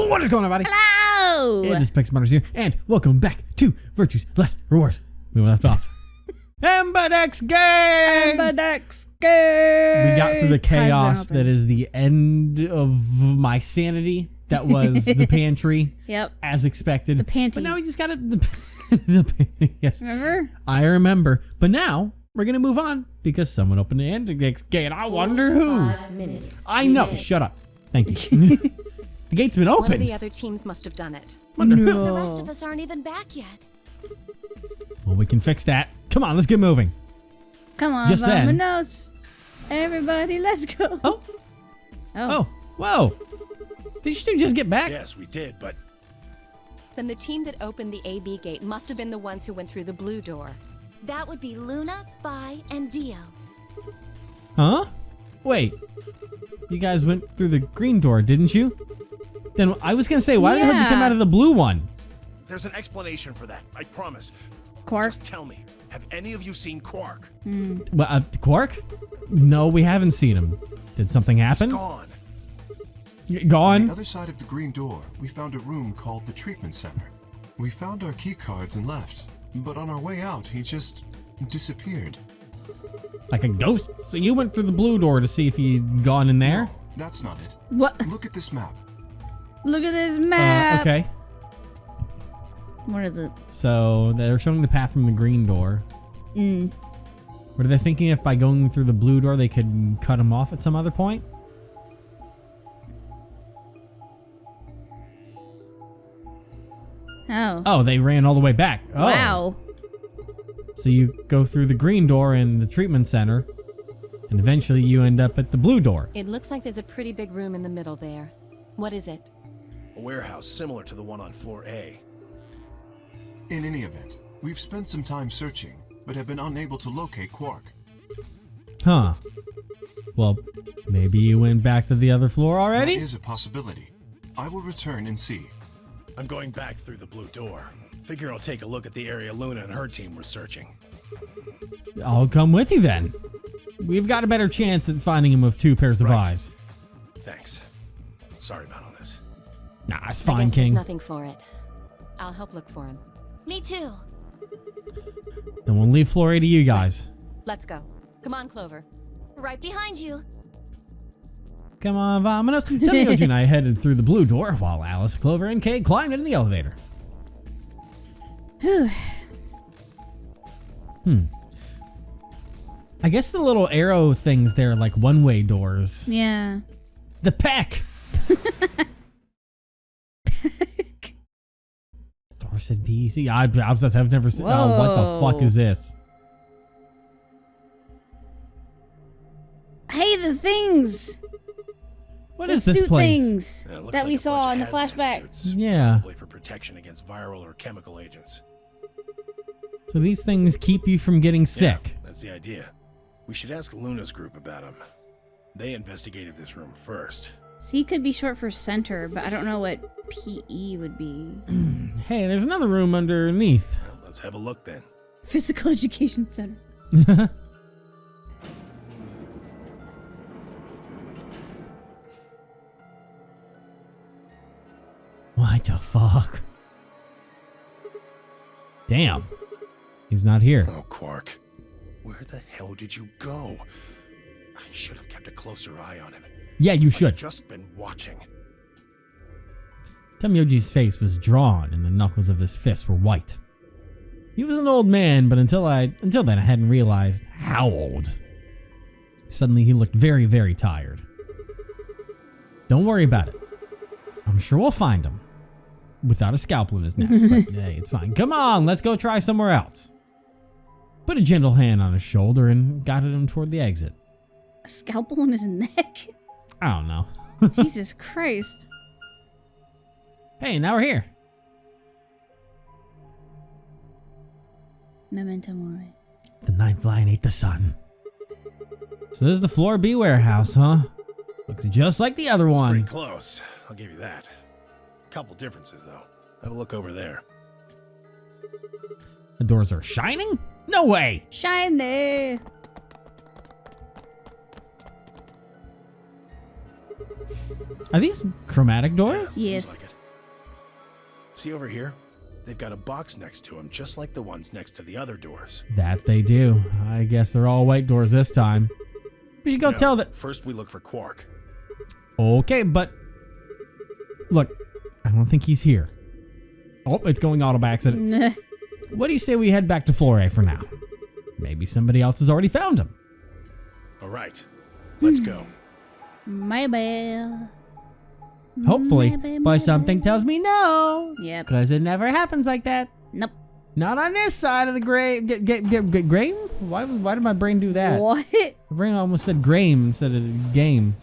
What is going on, everybody? Hello! It is Pixelmasters here, and welcome back to Virtue's Last Reward. We left off. Ambidex Games! Ambidex Games! We got through the chaos that is the end of my sanity. That was the pantry. Yep. As expected. The panty. But now we just got it. The panty, yes. Remember? I remember. But now we're going to move on because someone opened the Ambidex gate. And I wonder who. 5 minutes. I know. Shut up. Thank you. The gate's been One of open. the other teams must have done it. Wonder who. The rest of us aren't even back yet. Well, we can fix that. Come on, let's get moving. Come on, Just then. Vamonos. Everybody, let's go. Oh. Oh. Whoa. Did you two just get back? Yes, we did, but Then the team that opened the AB gate must have been the ones who went through the blue door. That would be Luna, Vi, and Dio. Huh? Wait. You guys went through the green door, didn't you? Then I was going to say, why the hell did you come Yeah. out of the blue one? there's an explanation for that. I promise. Quark. Just tell me, have any of you seen Quark? Well, Quark? No, we haven't seen him. Did something He's happen? gone. On the Gone? other side of the green door, we found a room called the treatment center. We found our key cards and left, but on our way out, he just disappeared. Like a ghost? So you went through the blue door to see if he'd gone in there? No, that's not it. What? Look at this map. Look at this map. Okay. What is it? So they're showing the path from the green door. Were they thinking if by going through the blue door they could cut him off at some other point? Oh. Oh, they ran all the way back. Oh. Wow. So you go through the green door in the treatment center, and eventually you end up at the blue door. It looks like there's a pretty big room in the middle there. What is it? A warehouse similar to the one on floor A. In any event, we've spent some time searching, but have been unable to locate Quark. Huh. Well, maybe you went back to the other floor That already? is a possibility. I will return and see. I'm going back through the blue door. Figure I'll take a look at the area Luna and her team were searching. I'll come with you then. We've got a better chance at finding him with two pairs of Right. eyes. Thanks. Sorry about all this. Nah, it's I fine, guess there's King. nothing for it. I'll help look for him. Me too. Then we'll leave floor A to you guys. Let's go. Come on, Clover. Right behind you. Come on, vamonos. Yoji and I headed through the blue door while Alice, Clover, and Kay climbed into the elevator. Whew. I guess the little arrow things there are like one-way doors. Yeah. The peck! Thorson PC. I've never seen. Oh, what the fuck Whoa. is this? Hey, the things. What The is this suit place? things Yeah, it looks that like we a saw bunch in the of hazmat flashback. suits, Yeah. Probably for protection against viral or chemical agents. So these things keep you from getting sick. Yeah, that's the idea. We should ask Luna's group about them. They investigated this room first. C could be short for center, but I don't know what PE would be. Hey, there's another room underneath. Well, let's have a look then. Physical Education Center. What the fuck? Damn. He's not here. Oh, Quark. Where the hell did you go? I should have kept a closer eye on him. Yeah, you I've should. just been watching. Tamyoji's face was drawn and the knuckles of his fists were white. He was an old man, but until then I hadn't realized how old. Suddenly he looked very, very tired. Don't worry about it. I'm sure we'll find him. Without a scalpel in his neck, but hey, it's fine. Come on, let's go try somewhere else. Put a gentle hand on his shoulder and guided him toward the exit. A scalpel in his neck? I don't know. Jesus Christ. Hey, now we're here. Memento Mori. The ninth lion ate the sun. So this is the floor B warehouse, huh? Looks just like the other Pretty one. close. I'll give you that. Couple differences, though. Have a look over there. The doors are shining? No way! Shine there. Are these chromatic doors? Seems Yes. like it. See over here? They've got a box next to them, just like the ones next to the other doors. That they do. I guess they're all white doors this time. We should go No, tell that. First, we look for Quark. Okay, but look, I don't think he's here. Oh, it's going auto by accident. Nah. What do you say we head back to Flore for now? Maybe somebody else has already found him. All right, let's go. Maybe. Hopefully, Maybe, but maybe. something tells me no. Yep. Because it never happens like that. Nope. Not on this side of the grave. Grave? Why did my brain do that? What? My brain almost said grame instead of game.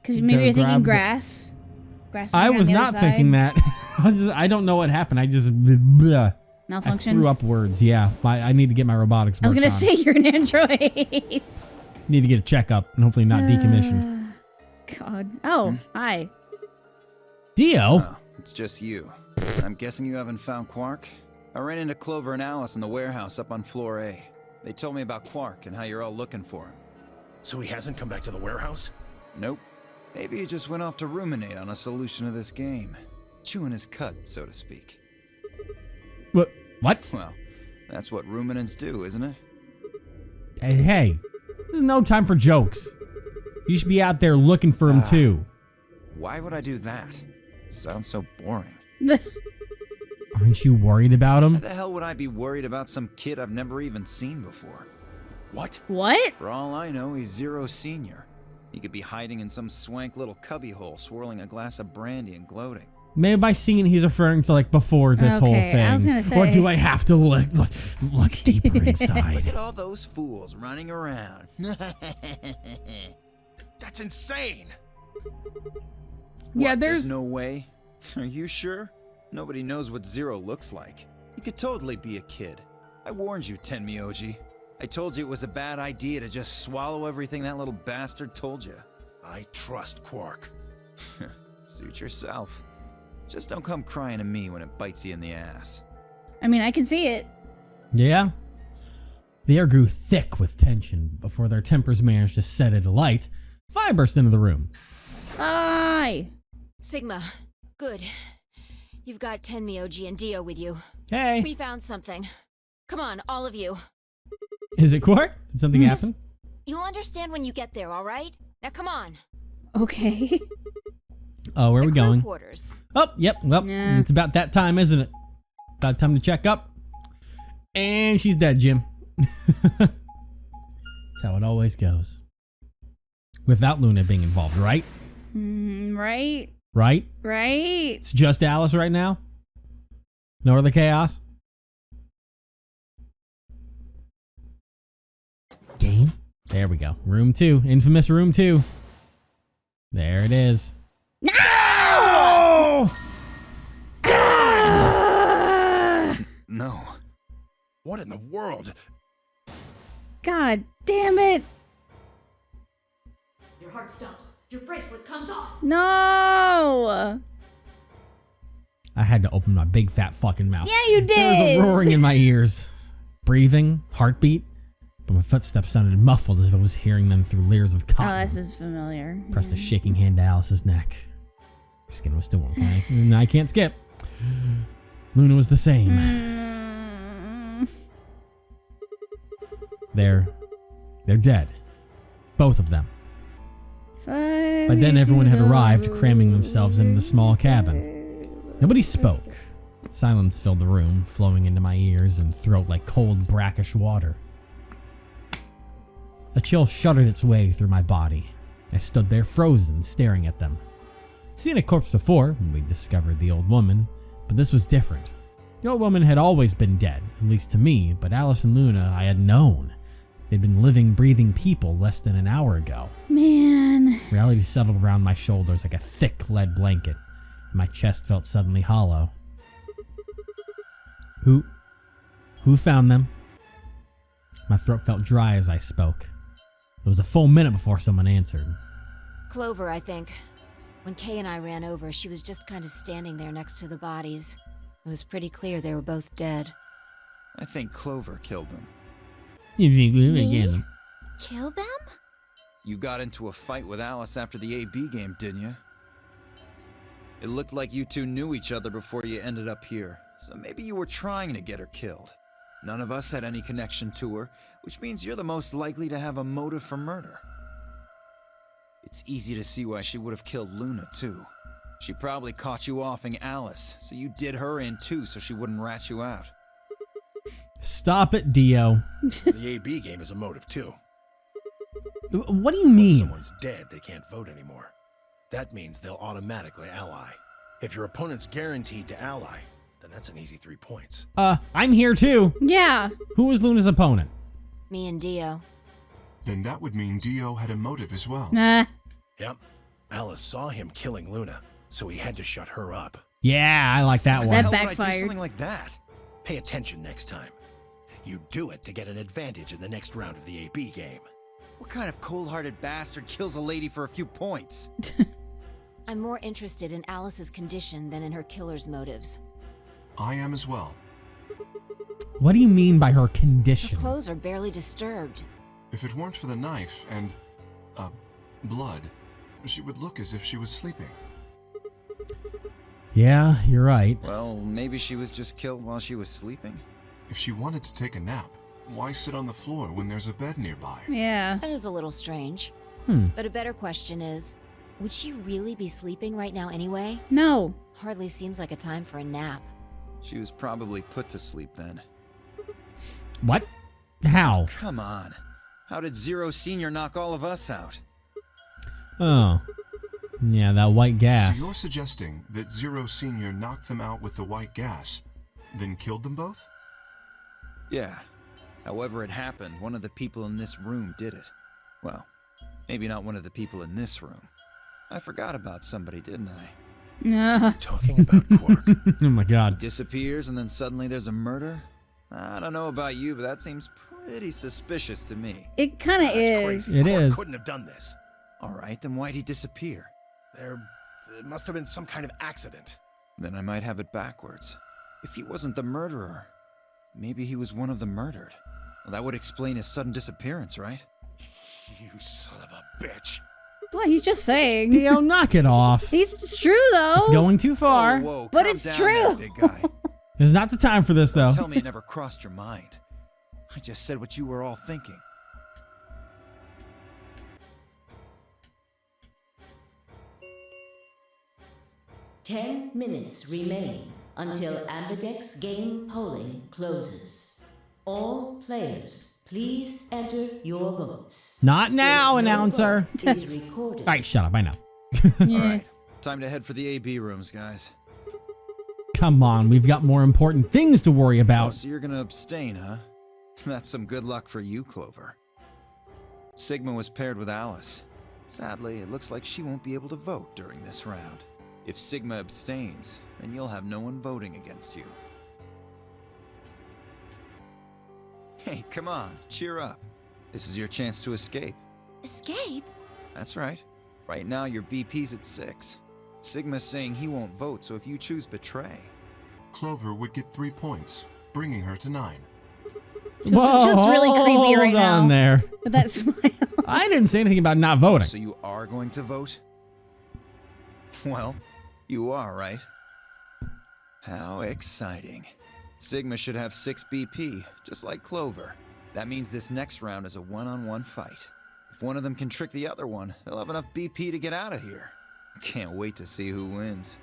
Because maybe you're Grab thinking the- grass. Grass. I on was the other not side. thinking that. I don't know what happened. I just bleh. I Malfunction. threw up words. Yeah, I need to get my robotics. I was gonna worked on. say you're an android. Need to get a checkup and hopefully not decommissioned. God. Oh, hi. Dio. Oh, it's just you. I'm guessing you haven't found Quark? I ran into Clover and Alice in the warehouse up on floor A. They told me about Quark and how you're all looking for him. So he hasn't come back to the warehouse? Nope. Maybe he just went off to ruminate on a solution to this game. Chewing his cud, so to speak. What? Well, that's what ruminants do, isn't it? Hey, this is no time for jokes. You should be out there looking for him too. Why would I do that? It sounds so boring. Aren't you worried about Why him? the hell would I be worried about some kid I've never even seen before? What? What? For all I know, he's Zero Senior. He could be hiding in some swank little cubbyhole, swirling a glass of brandy and gloating. Maybe by scene he's referring to like before this whole Okay, thing. I was gonna Or say- do I have to look deeper Look inside? at all those fools running around. That's insane! Yeah, What, there's no way. Are you sure? Nobody knows what Zero looks like. He could totally be a kid. I warned you, Tenmyoji. I told you it was a bad idea to just swallow everything that little bastard told you. I trust Quark. Suit yourself. Just don't come crying to me when it bites you in the ass. I mean, I can see it. Yeah. The air grew thick with tension before their tempers managed to set it alight. Fi burst into the room. Hi. Sigma, good. You've got Tenmyoji and Dio with you. Hey, We found something. Come on, all of you. is it Quark? Did something happen? You'll understand when you get there, all right? Now come on. Okay. Oh, where are The we crew going? quarters. Oh, yep. Well, Nah. it's about that time, isn't it? About time to check up. And she's dead, Jim. That's how it always goes. Without Luna being involved, right? Right. Right? Right. It's just Alice right now? No other chaos? Game? There we go. Room 2. Infamous room 2. There it is. No! No. What in the world? God damn it. Your heart stops. Your bracelet comes off. No. I had to open my big fat fucking mouth. Yeah, you There was a did. roaring in my ears. Breathing, heartbeat, but my footsteps sounded muffled as if I was hearing them through layers of Oh, cotton. this is familiar. Pressed a shaking hand to Alice's neck. Her skin was still warm. I can't skip. Luna was the same. Mm. They're dead. Both of them. By then everyone had arrived, cramming themselves into the small cabin. Nobody spoke. Silence filled the room, flowing into my ears and throat like cold, brackish water. A chill shuddered its way through my body. I stood there frozen, staring at them. I'd seen a corpse before when we discovered the old woman, but this was different. The old woman had always been dead, at least to me, but Alice and Luna I had known. They'd been living, breathing people less than an hour ago. Man. Reality settled around my shoulders like a thick lead blanket, and my chest felt suddenly hollow. Who found them? My throat felt dry as I spoke. It was a full minute before someone answered. Clover, I think. When Kay and I ran over, she was just kind of standing there next to the bodies. It was pretty clear they were both dead. I think Clover killed them. Again. Kill them? You got into a fight with Alice after the AB game, didn't you? It looked like you two knew each other before you ended up here, so maybe you were trying to get her killed. None of us had any connection to her, which means you're the most likely to have a motive for murder. It's easy to see why she would have killed Luna, too. She probably caught you offing Alice, so you did her in too so she wouldn't rat you out. Stop it, Dio. The AB game is a motive, too. What do you Once mean? someone's dead, they can't vote anymore. That means they'll automatically ally. If your opponent's guaranteed to ally, then that's an easy 3 points. I'm here too. Yeah. Who was Luna's opponent? Me and Dio. Then that would mean Dio had a motive as well. Nah. Yep. Alice saw him killing Luna, so he had to shut her up. Yeah, I like that Why one. the That hell would I do backfired. something like that? Pay attention next time. You do it to get an advantage in the next round of the AB game. What kind of cold-hearted bastard kills a lady for a few points? I'm more interested in Alice's condition than in her killer's motives. I am as well. What do you mean by her Her condition? clothes are barely disturbed. If it weren't for the knife and, blood, she would look as if she was sleeping. Yeah, you're right. Well, maybe she was just killed while she was sleeping. If she wanted to take a nap, why sit on the floor when there's a bed nearby? Yeah. That is a little strange. Hmm. But a better question is, would she really be sleeping right now anyway? No. Hardly seems like a time for a nap. She was probably put to sleep then. What? How? Come on. How did Zero Senior knock all of us out? Oh. Yeah, that white gas. So you're suggesting that Zero Senior knocked them out with the white gas, then killed them both? Yeah. However it happened, one of the people in this room did it. Well, maybe not one of the people in this room. I forgot about somebody, didn't I? Talking about Quark. Oh my god. Disappears and then suddenly there's a murder? I don't know about you, but that seems pretty suspicious to me. It kind of That's is. crazy. It Quark is. couldn't have done this. Alright, then why'd he disappear? There must have been some kind of accident. Then I might have it backwards. If he wasn't the murderer, maybe he was one of the murdered. Well, that would explain his sudden disappearance, right? You son of a bitch. Well, he's just saying. Dio, knock it off. It's true though. It's going too far. Whoa, But calm it's down true. there, big guy. There's not the time for this, though. Don't tell me it never crossed your mind. I just said what you were all thinking. Ten minutes remain until Ambidex game polling closes. All players, please enter your votes. Not now, If no announcer. vote is recorded. All right, shut up. I know. Yeah. Alright, time to head for the AB rooms, guys. Come on, we've got more important things to worry Oh, about. so you're gonna abstain, huh? That's some good luck for you, Clover. Sigma was paired with Alice. Sadly, it looks like she won't be able to vote during this round. If Sigma abstains, then you'll have no one voting against you. Hey, come on, cheer up. This is your chance to escape. Escape? That's right. Right now, your BP's at 6. Sigma's saying he won't vote, so if you choose Betray... Clover would get 3 points, bringing her to 9. She looks really creepy right hold on now. there. With that smile. I didn't say anything about not voting. So you are going to vote? Well, you are, right? How exciting. Sigma should have 6 BP, just like Clover. That means this next round is a one-on-one fight. If one of them can trick the other one, they'll have enough BP to get out of here. Can't wait to see who wins.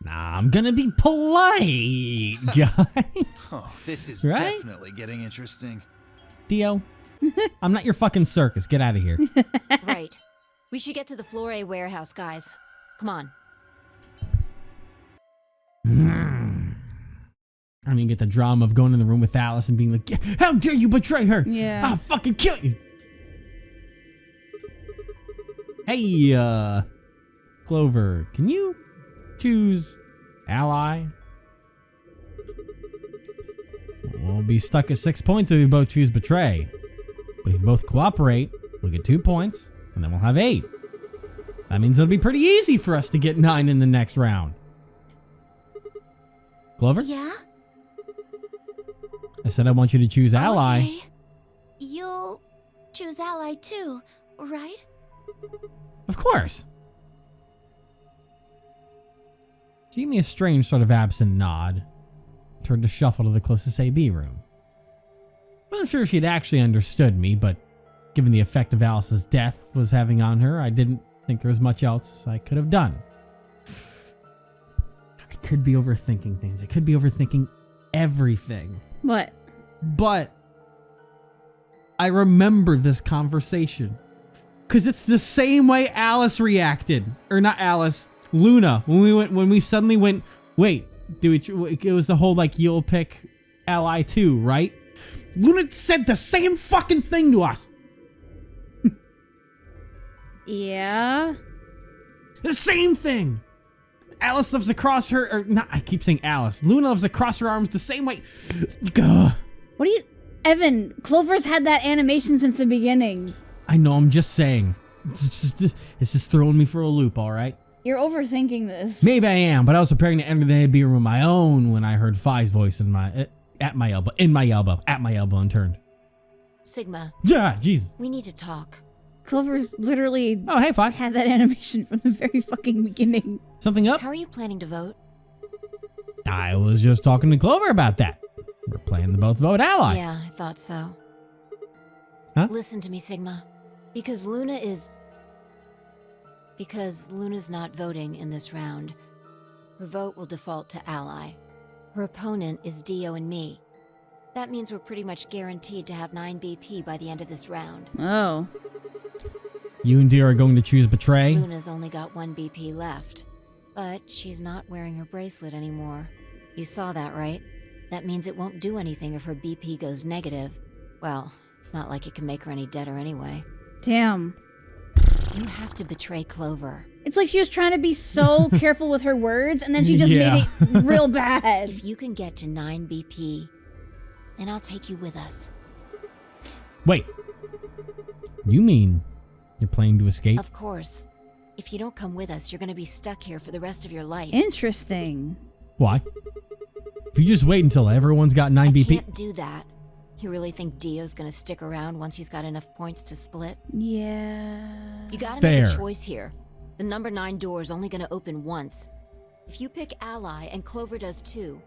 Nah, I'm gonna be polite, guys. Oh, this is Right? definitely getting interesting. Dio, I'm not your fucking circus. Get out of here. Right. We should get to the Flore warehouse, guys. Come on. I mean, get the drama of going in the room with Alice and being like, how dare you betray her? Yeah. I'll fucking kill you. Hey, Clover, can you choose ally? We'll be stuck at 6 points if we both choose betray. But if we both cooperate, we'll get 2 points, and then we'll have 8. That means it'll be pretty easy for us to get 9 in the next round. Clover? Yeah? I said I want you to choose ally. Okay. You'll choose ally too, right? Of course. She gave me a strange sort of absent nod. Turned to shuffle to the closest AB room. Wasn't sure if she'd actually understood me, but given the effect of Alice's death was having on her, I didn't think there was much else I could have done. I could be overthinking things. I could be overthinking everything. What? But I remember this conversation because it's the same way Alice reacted, or not Alice, Luna. When we suddenly went, wait, it was the whole like you'll pick Ally 2, right? Luna said the same fucking thing to us. Yeah. The same thing. Alice lives across her, or not. I keep saying Alice. Luna lives across her arms the same way. Gah. What do you, Evan? Clover's had that animation since the beginning. I know. I'm just saying. It's just throwing me for a loop. All right. You're overthinking this. Maybe I am, but I was preparing to enter the AB room on my own when I heard Phi's voice at my elbow, and turned. Sigma, Yeah, Jesus. we need to talk. Clover's literally Oh, hey, Phi. had that animation from the very fucking beginning. Something up? How are you planning to vote? I was just talking to Clover about that. We're playing the both vote ally. Yeah, I thought so. Huh? Listen to me, Sigma. Because Luna's not voting in this round. Her vote will default to ally. Her opponent is Dio and me. That means we're pretty much guaranteed to have 9 BP by the end of this round. Oh. You and Dio are going to choose Betray? Luna's only got 1 BP left. But she's not wearing her bracelet anymore. You saw that, right? That means it won't do anything if her BP goes negative. Well, it's not like it can make her any deader anyway. Damn. You have to betray Clover. It's like she was trying to be so careful with her words, and then she just made it real bad. If you can get to 9 BP, then I'll take you with us. Wait. You mean you're planning to escape? Of course. If you don't come with us, you're gonna be stuck here for the rest of your life. Interesting. Why? If you just wait until everyone's got 9 I BP. can't do that. You really think Dio's gonna stick around once he's got enough points to split? Yeah. You gotta Fair. make a choice here. The number 9 door is only gonna open once. If you pick ally and Clover does too,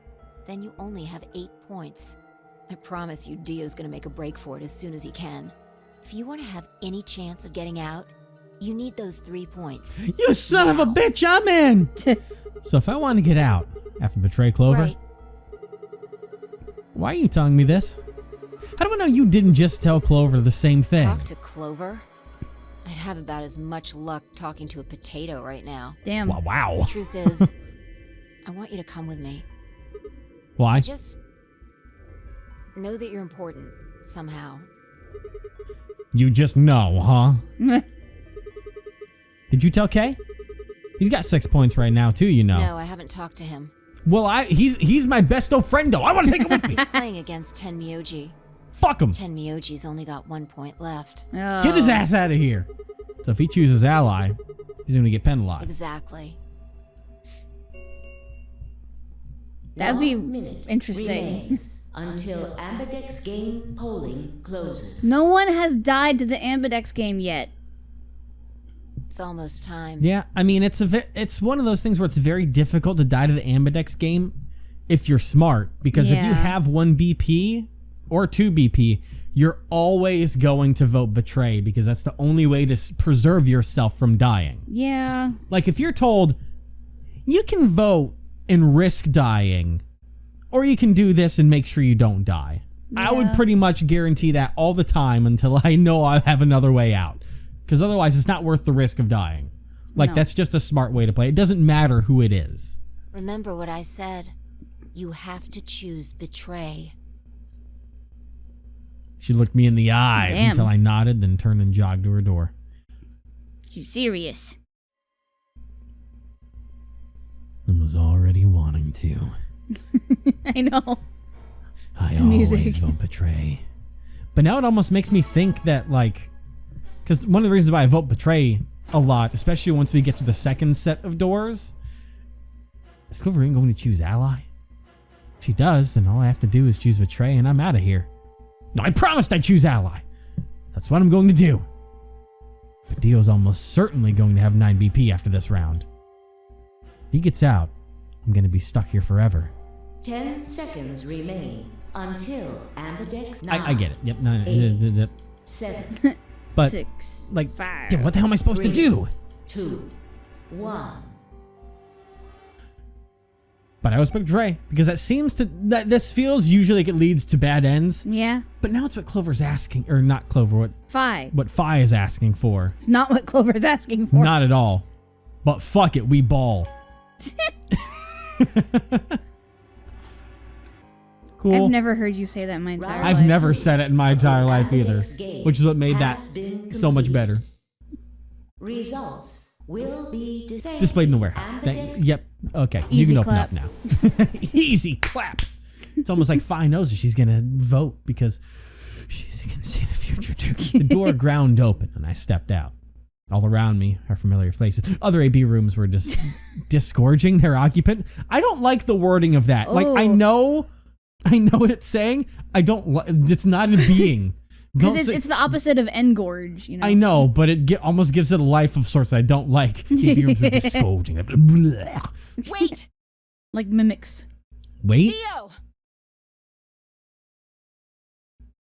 then you only have 8 points. I promise you Dio's gonna make a break for it as soon as he can. If you want to have any chance of getting out, you need those 3 points. You son of a bitch, I'm in! So if I want to get out after Betray Clover, Right. why are you telling me this? How do I know you didn't just tell Clover the same thing? Talk to Clover? I'd have about as much luck talking to a potato right now. Damn. Wow. The truth is, I want you to come with me. Why? I just know that you're important, somehow. You just know, huh? Did you tell Kay? He's got 6 points right now too, you know. No, I haven't talked to him. Well, he's my besto friendo. I want to take him with me. He's playing against Ten Myoji. Fuck him. Ten Myoji's only got 1 point left. Oh. Get his ass out of here. So if he chooses ally, he's going to get penalized. Exactly. That'd be 1 minute interesting. remains until Ambidex game polling closes. No one has died to the Ambidex game yet. It's almost time. Yeah, I mean, it's one of those things where it's very difficult to die to the Ambidex game if you're smart. Because if you Yeah. have 1 BP or 2 BP, you're always going to vote Betray because that's the only way to preserve yourself from dying. Yeah. Like if you're told, you can vote and risk dying, or you can do this and make sure you don't die. I would Yeah. pretty much guarantee that all the time until I know I have another way out. Because otherwise it's not worth the risk of dying. Like No. that's just a smart way to play. It doesn't matter who it is. Remember what I said. You have to choose Betray. She looked me in the eyes Damn. until I nodded, then turned and jogged to her door. She's serious. And was already wanting to. I know. I The music. always vote Betray. But now it almost makes me think that, like, because one of the reasons why I vote Betray a lot, especially once we get to the second set of doors, is Cloverine going to choose ally? If she does, then all I have to do is choose Betray and I'm out of here. No, I promised I'd choose ally. That's what I'm going to do. But Dio's almost certainly going to have 9 BP after this round. If he gets out, I'm gonna be stuck here forever. 10 seconds remain until Ambidex 9. I get it. Yep. No, 8, 7, but 6, like, 5. damn, what the hell am I supposed to 3, do? 2, 1. But I always pick Dre because that this feels usually like it leads to bad ends. Yeah. But now it's what Clover's asking, or not Clover, Fi. what Fi is asking for. It's not what Clover's asking for. Not at all. But fuck it, we ball. Cool. I've never heard you say that in my entire life. I've never said it in my entire life either, which is what made that Has been so much better. Results will be Displayed in the warehouse. Yep. Okay. You Easy can open clap. up now. Easy clap. It's almost like Fi knows that she's gonna vote because she's gonna see the future too. The door ground open and I stepped out. All around me are familiar faces. Other AB rooms were just disgorging their occupant. I don't like the wording of that. Like I know what it's saying. I don't. It's not a being. Because it's the opposite of engorge, you know. I know, but it almost gives it a life of sorts I don't like. AB rooms are disgorging. Wait! Like mimics. Wait. Dio!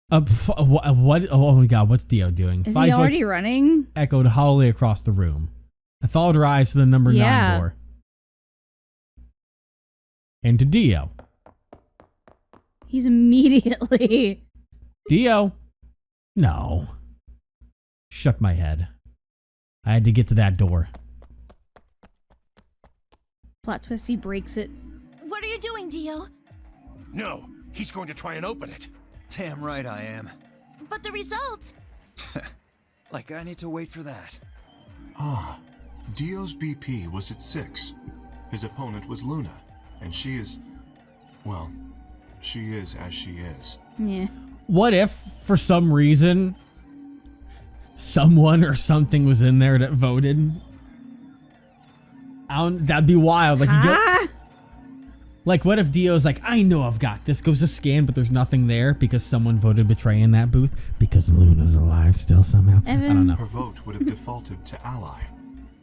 What? Oh my god, what's Dio doing? Is Fi's he voice already running? echoed hollowly across the room. I followed her eyes to the number 9 door. And to Dio. He's immediately... Dio? No. Shook my head. I had to get to that door. Plot twist, he breaks it. What are you doing, Dio? No, he's going to try and open it. Damn right I am. But the results... Like I need to wait for that. Ah, Dio's BP was at 6. His opponent was Luna, and she is... well, she is as she is. Yeah. What if, for some reason, someone or something was in there that voted? That'd be wild. Like, like, what if Dio's like, I know I've got this, goes to scan, but there's nothing there because someone voted betray in that booth because Luna's alive still somehow. Evan. I don't know. Her vote would have defaulted to Ally.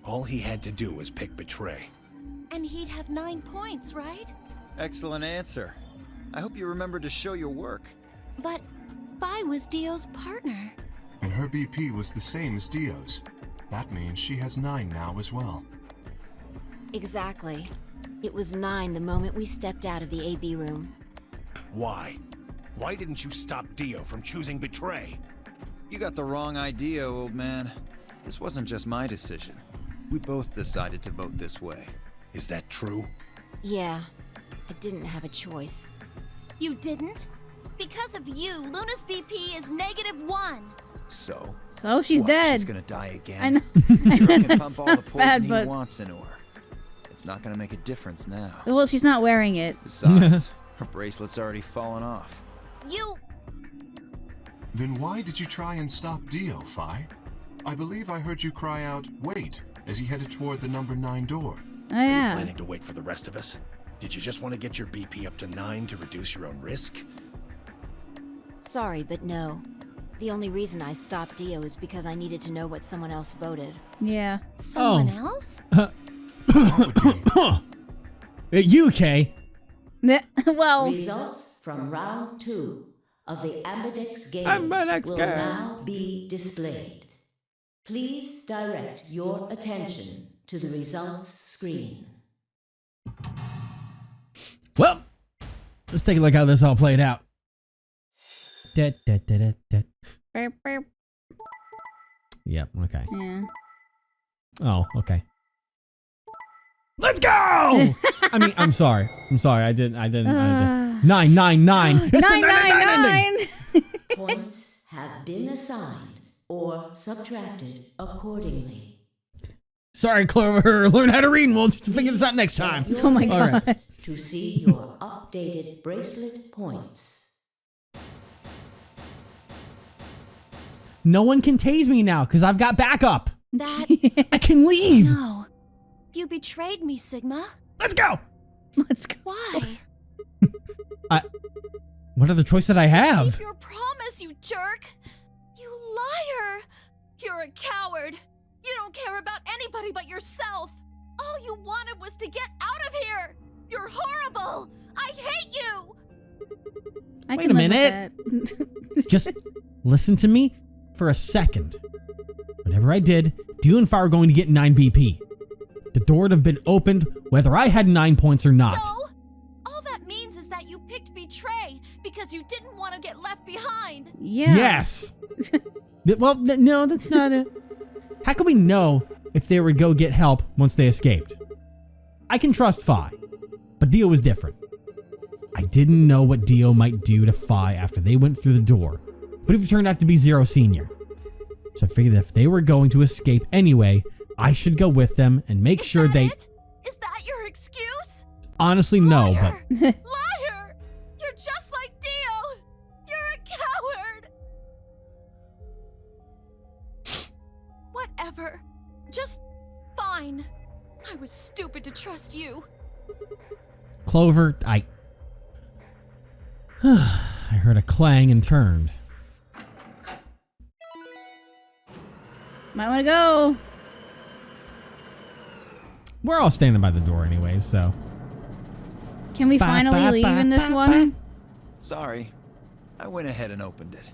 All he had to do was pick betray. And he'd have 9 points, right? Excellent answer. I hope you remember to show your work. But Fi was Dio's partner. And her BP was the same as Dio's. That means she has 9 now as well. Exactly. It was 9 the moment we stepped out of the AB room. Why? Why didn't you stop Dio from choosing betray? You got the wrong idea, old man. This wasn't just my decision. We both decided to vote this way. Is that true? Yeah, I didn't have a choice. You didn't? Because of you, Luna's BP is -1. So? So she's What, dead. She's gonna die again. I know. Zero can pump all the Sounds poison bad, he but... wants into her. It's not gonna make a difference now. Well, she's not wearing it. Besides, her bracelet's already fallen off. You... Then why did you try and stop Dio, Fi? I believe I heard you cry out, wait, as he headed toward the number 9 door. Oh, Are you yeah. planning to wait for the rest of us? Did you just want to get your BP up to 9 to reduce your own risk? Sorry, but no. The only reason I stopped Dio is because I needed to know what someone else voted. Yeah. Someone else? You, Kay. Well... Results from round 2 of the Ambidex game Ambidex will game. now be displayed. Please direct your attention to the results screen. Well, let's take a look how this all played out. Burp, burp. Yep, okay. Yeah. Oh, okay. Let's go! I mean, I'm sorry. I didn't. 999. It's the 999 ending. Points have been assigned or subtracted accordingly. Sorry, Clover. Learn how to read and we'll figure this out next time. Oh my All god. right. To see your updated bracelet points. No one can tase me now because I've got backup. That... I can leave. No. You betrayed me, Sigma. Let's go. Let's go. Why? What other choice did I have? Keep your promise, you jerk! You liar! You're a coward! You don't care about anybody but yourself! All you wanted was to get out of here! You're horrible! I hate you! I Wait can a live minute. with that. Just listen to me for a second. Whatever I did, Dio and Fi were going to get 9 BP. The door would have been opened whether I had 9 points or not. So, all that means is that you picked Betray because you didn't want to get left behind. Yeah. Yes. Well, no, that's not it. How can we know if they would go get help once they escaped? I can trust Fi, but Dio was different. I didn't know what Dio might do to Fi after they went through the door, but it turned out to be Zero Senior. So I figured if they were going to escape anyway, I should go with them and make sure Is that they... it? Is that your excuse? Honestly, no, but... Liar! Liar! You're just like Dio! You're a coward! Whatever. Just fine. I was stupid to trust you. Clover, I heard a clang and turned. Might want to go. We're all standing by the door anyways, so... Can we finally leave in this one? Sorry. I went ahead and opened it.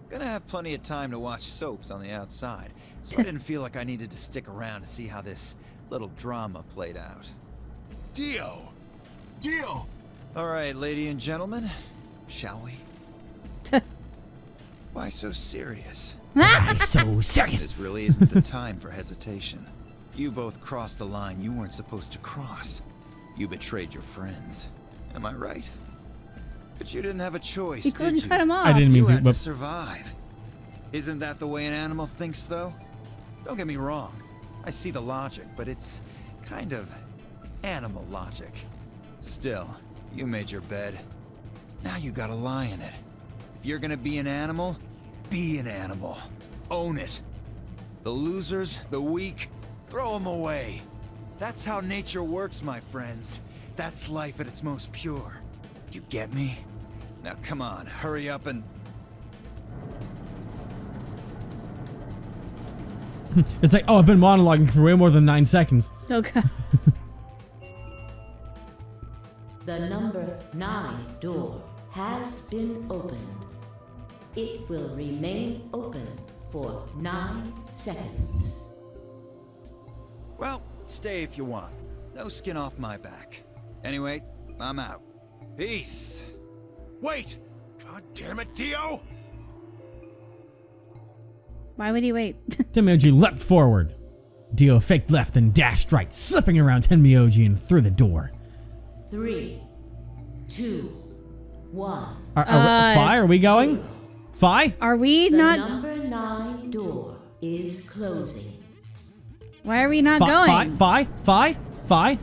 Gonna have plenty of time to watch soaps on the outside, so I didn't feel like I needed to stick around to see how this little drama played out. Dio! Dio! All right, ladies and gentlemen, shall we? Why so serious? So serious. This really isn't the time for hesitation. You both crossed a line you weren't supposed to cross. You betrayed your friends. Am I right? But you didn't have a choice, You did couldn't you? cut him off. I didn't mean You to, had to but... survive. Isn't that the way an animal thinks, though? Don't get me wrong. I see the logic, but it's kind of animal logic. Still, you made your bed. Now you gotta lie in it. If you're gonna be an animal, be an animal. Own it. The losers, the weak, throw them away. That's how nature works, my friends. That's life at its most pure. You get me? Now come on, hurry up and... It's like, oh, I've been monologuing for way more than 9 seconds. Oh god. The number 9 door has been opened. It will remain open for 9 seconds. Well, stay if you want. No skin off my back. Anyway, I'm out. Peace. Wait! God damn it, Dio! Why would he wait? Tenmyoji leapt forward. Dio faked left and dashed right, slipping around Tenmyoji and through the door. 3, 2, 1. Fi, are we going? Fi? Are we The not? number 9 door is closing. Why are we not going? Fi?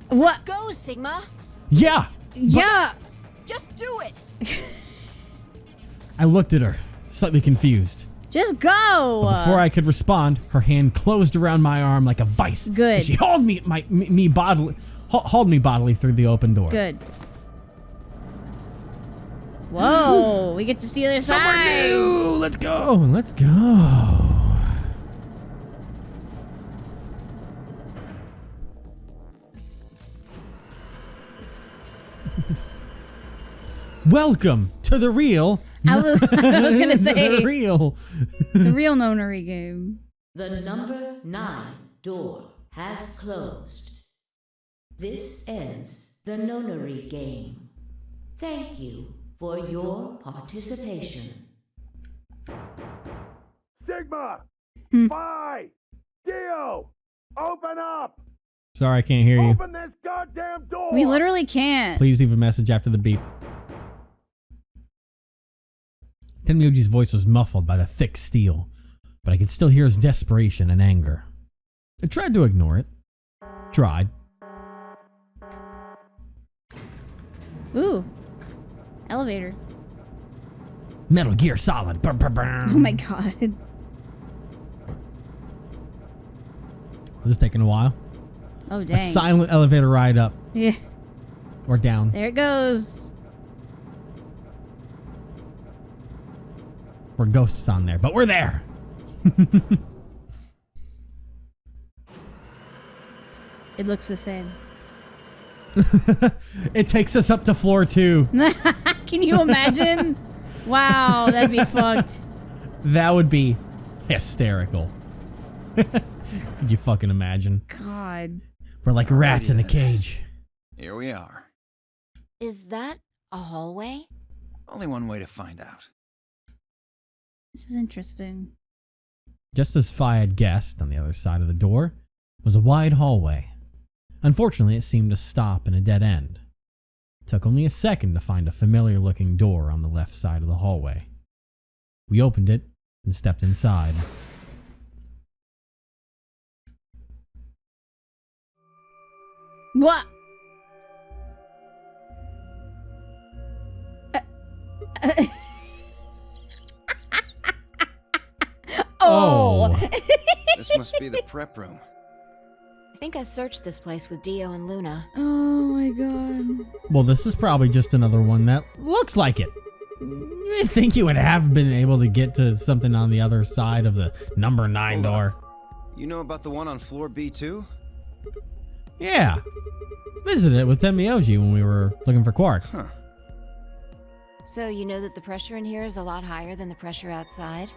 What? Go, Sigma! Yeah! Yeah. Just do it! I looked at her, slightly confused. Just go. But before I could respond, her hand closed around my arm like a vice. Good. And she hauled me bodily through the open door. Good. Whoa, we get to see the other Somewhere side. new! Let's go! Let's go! Welcome to the real... I was gonna say the real... the real nonary game. The number 9 door has closed. This ends the nonary game. Thank you for your participation. Sigma! Fi! Dio! Open up! Sorry, I can't hear you. Open this goddamn door! We literally can't. Please leave a message after the beep. Tenmyoji's voice was muffled by the thick steel, but I could still hear his desperation and anger. I tried to ignore it. Tried. Ooh. Elevator. Metal Gear Solid. Brr, brr, brr. Oh my god. This is taking a while. Oh A dang. silent elevator ride up Yeah. or down. There it goes. We're ghosts on there, but we're there. It looks the same. It takes us up to floor 2. Can you imagine? Wow, that'd be fucked. That would be hysterical. Could you fucking imagine? God. We're like rats in a cage. Here we are. Is that a hallway? Only one way to find out. This is interesting. Just as Fi had guessed, on the other side of the door was a wide hallway. Unfortunately, it seemed to stop in a dead end. It took only a second to find a familiar-looking door on the left side of the hallway. We opened it and stepped inside. What? Oh. This must be the prep room. I think I searched this place with Dio and Luna. Oh my god. Well, this is probably just another one that looks like it. I think you would have been able to get to something on the other side of the number 9 door. You know about the one on floor B2? Yeah. Visited it with Tenmyoji when we were looking for Quark. Huh. So you know that the pressure in here is a lot higher than the pressure outside?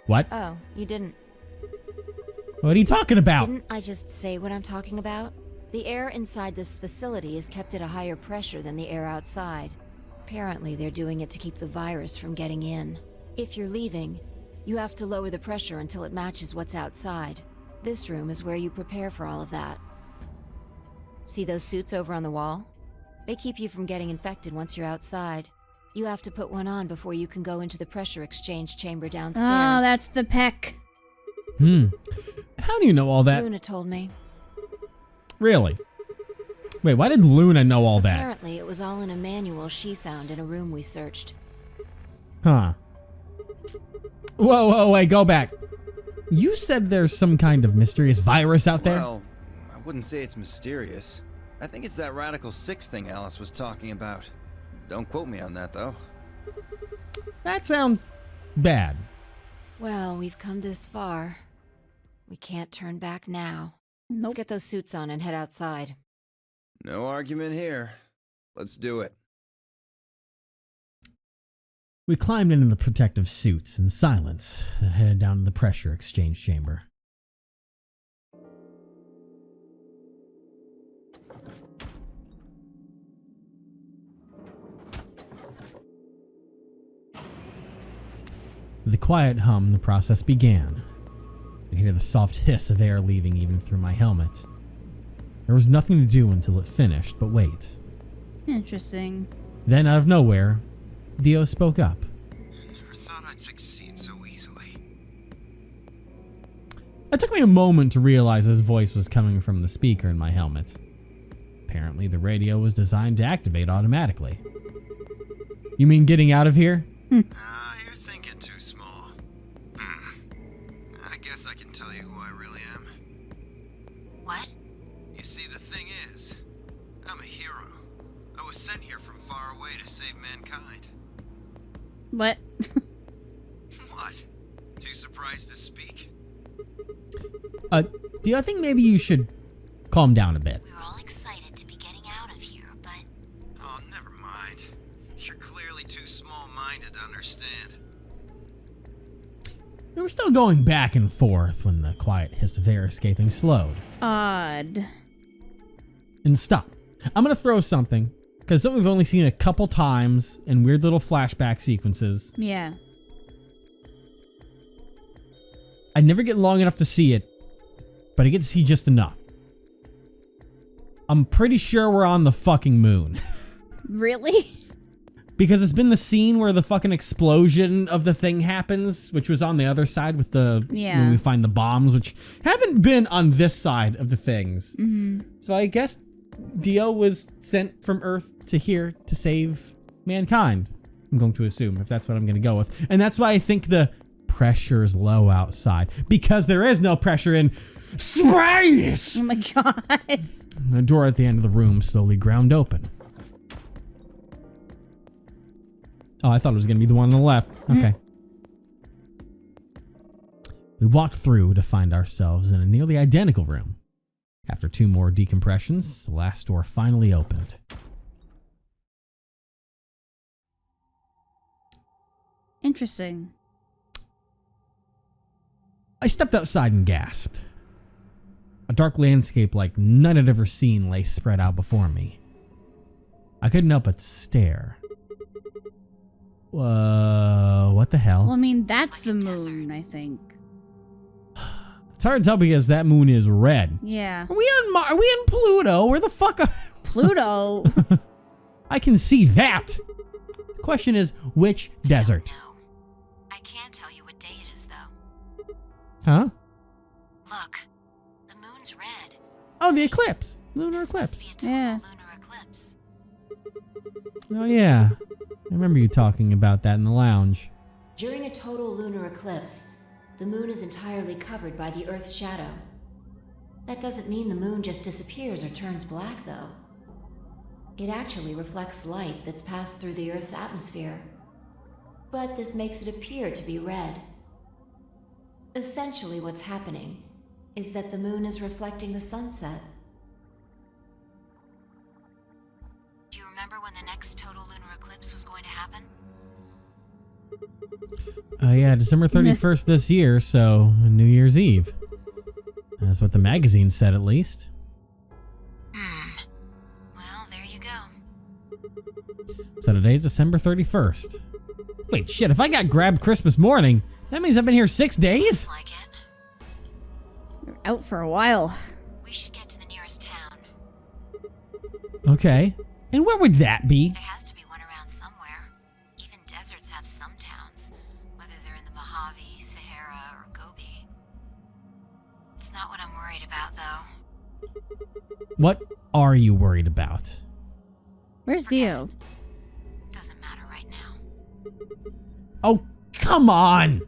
What? Oh, you didn't. What are you talking about? Didn't I just say what I'm talking about? The air inside this facility is kept at a higher pressure than the air outside. Apparently, they're doing it to keep the virus from getting in. If you're leaving, you have to lower the pressure until it matches what's outside. This room is where you prepare for all of that. See those suits over on the wall? They keep you from getting infected once you're outside. You have to put one on before you can go into the pressure exchange chamber downstairs. Oh, that's the peck. How do you know all that? Luna told me. Really? Wait, why did Luna know all that? Apparently, it was all in a manual she found in a room we searched. Huh. Whoa, wait, go back. You said there's some kind of mysterious virus out there? Well, I wouldn't say it's mysterious. I think it's that Radical 6 thing Alice was talking about. Don't quote me on that, though. That sounds bad. Well, we've come this far. We can't turn back now. Nope. Let's get those suits on and head outside. No argument here. Let's do it. We climbed into the protective suits in silence and headed down to the pressure exchange chamber. With a quiet hum, the process began. I could hear the soft hiss of air leaving even through my helmet. There was nothing to do until it finished, but wait. Interesting. Then, out of nowhere, Dio spoke up. I never thought I'd succeed so easily. It took me a moment to realize his voice was coming from the speaker in my helmet. Apparently, the radio was designed to activate automatically. You mean getting out of here? You're thinking too small. I guess I can tell you who I really am. What? You see, the thing is, I'm a hero. I was sent here from far away to save mankind. What? What? Too surprised to speak? Dio, I think maybe you should calm down a bit. We were all excited to be getting out of here, but... Oh, never mind. You're clearly too small-minded to understand. We were still going back and forth when the quiet hiss of air escaping slowed Odd. and stopped. I'm gonna throw something, because something we've only seen a couple times in weird little flashback sequences. Yeah. I never get long enough to see it, but I get to see just enough. I'm pretty sure we're on the fucking moon. Really? Because it's been the scene where the fucking explosion of the thing happens, which was on the other side with the... Yeah. When we find the bombs, which haven't been on this side of the things. Mm-hmm. So I guess Dio was sent from Earth to here to save mankind. I'm going to assume, if that's what I'm going to go with. And that's why I think the pressure is low outside. Because there is no pressure in space! Oh my god. The door at the end of the room slowly ground open. Oh, I thought it was going to be the one on the left. Okay. We walked through to find ourselves in a nearly identical room. After 2 more decompressions, the last door finally opened. Interesting. I stepped outside and gasped. A dark landscape like none I'd ever seen lay spread out before me. I couldn't help but stare. What the hell? Well, I mean, that's the moon, I think. It's hard to tell because that moon is red. Yeah. Are we on Are we on Pluto? Where the fuck are... Pluto? I can see that. The question is, which desert? No. I can tell you what day it is, though. Huh? Look, the moon's red. Oh, the eclipse. Lunar This eclipse. must be a total Yeah. lunar eclipse. Oh, yeah. I remember you talking about that in the lounge. During a total lunar eclipse, the moon is entirely covered by the Earth's shadow. That doesn't mean the moon just disappears or turns black, though. It actually reflects light that's passed through the Earth's atmosphere. But this makes it appear to be red. Essentially, what's happening is that the moon is reflecting the sunset. Do you remember when the next total lunar eclipse was going to happen? Yeah, December 31st this year, so New Year's Eve. That's what the magazine said, at least. Well, there you go. So today's December 31st. Wait, shit, if I got grabbed Christmas morning, that means I've been here 6 days? Like it. You're out for a while. We should get to the nearest town. Okay. And where would that be? There has to be one around somewhere. Even deserts have some towns, whether they're in the Mojave, Sahara, or Gobi. It's not what I'm worried about, though. What are you worried about? Where's Dio? Doesn't matter right now. Oh, come on!